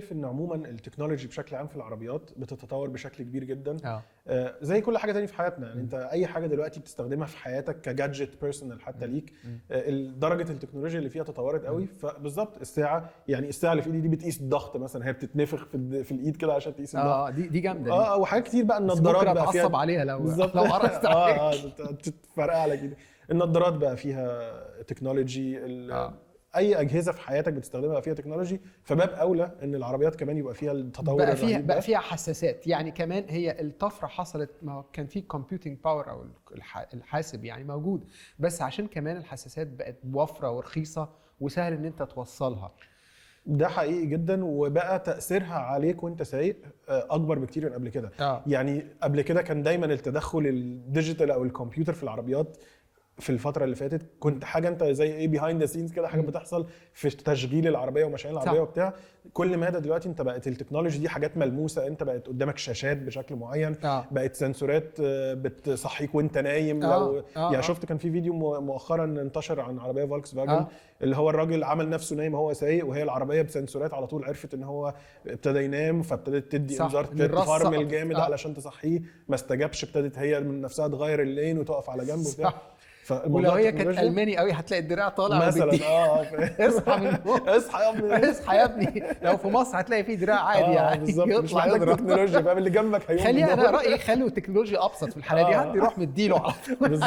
شايف ان عموما التكنولوجي بشكل عام في العربيات بتتطور بشكل كبير جدا. اه زي كل حاجه تانية في حياتنا، يعني انت اي حاجه دلوقتي بتستخدمها في حياتك كجادجت بيرسونال حتى ليك، درجه التكنولوجيا اللي فيها تطورت قوي. فبالظبط الساعه، يعني الساعه اللي في ايدي دي بتقيس الضغط مثلا، هي بتتنفخ في الايد كده عشان تقيس الضغط. دي جامده. وحاجات كتير بقى، النظارات بقى فيها اتعصب عليها لو بالظبط. لو قرصت عليك. تتفرقع على كده. النظارات بقى فيها تكنولوجي، اي اجهزه في حياتك بتستخدمها بقى فيها تكنولوجي، فباب اولى ان العربيات كمان يبقى فيها التطور الرهيب بقى فيها حساسات. يعني كمان هي الطفره حصلت، ما كان في كومبيوتنج باور او الحاسب يعني موجود، بس عشان كمان الحساسات بقت موفره ورخيصه وسهل ان انت توصلها. ده حقيقي جدا، وبقى تاثيرها عليك وانت سايق اكبر بكتير من قبل كده. يعني قبل كده كان دايما التدخل الديجيتال او الكمبيوتر في العربيات في الفتره اللي فاتت كنت حاجه انت زي ايه بيهايند ذا سينز كده، حاجه بتحصل في تشغيل العربيه ومشاعر العربيه وبتاع. كل ما ده دلوقتي انت بقت التكنولوجي دي حاجات ملموسه، انت بقت قدامك شاشات بشكل معين، بقت سنسورات بتصحيك وانت نايم. لو يعني شفت كان في فيديو مؤخرا انتشر عن عربيه فولكس فاجن اللي هو الراجل عمل نفسه نايم وهو سايق، وهي العربيه بسنسورات على طول عرفت ان هو ابتدى ينام، فابتدت تدي انذار تفرمل جامد علشان تصحيه، ما استجابش، ابتدت هي من نفسها تغير اللين وتقف على جنب وبتاع. ولو هي كانت الماني قوي هتلاقي الدراع طالع مثلا. اصحى من اصحى يا ابني، اصحى يا ابني. لو في مصر هتلاقي فيه دراع عادي يعني بالظبط، مش محتاج تكنولوجيا، فاهم؟ اللي جنبك هيقوم. خلينا انا رايي خلوا التكنولوجيا ابسط في الحاله دي، حد يروح مديله على طول.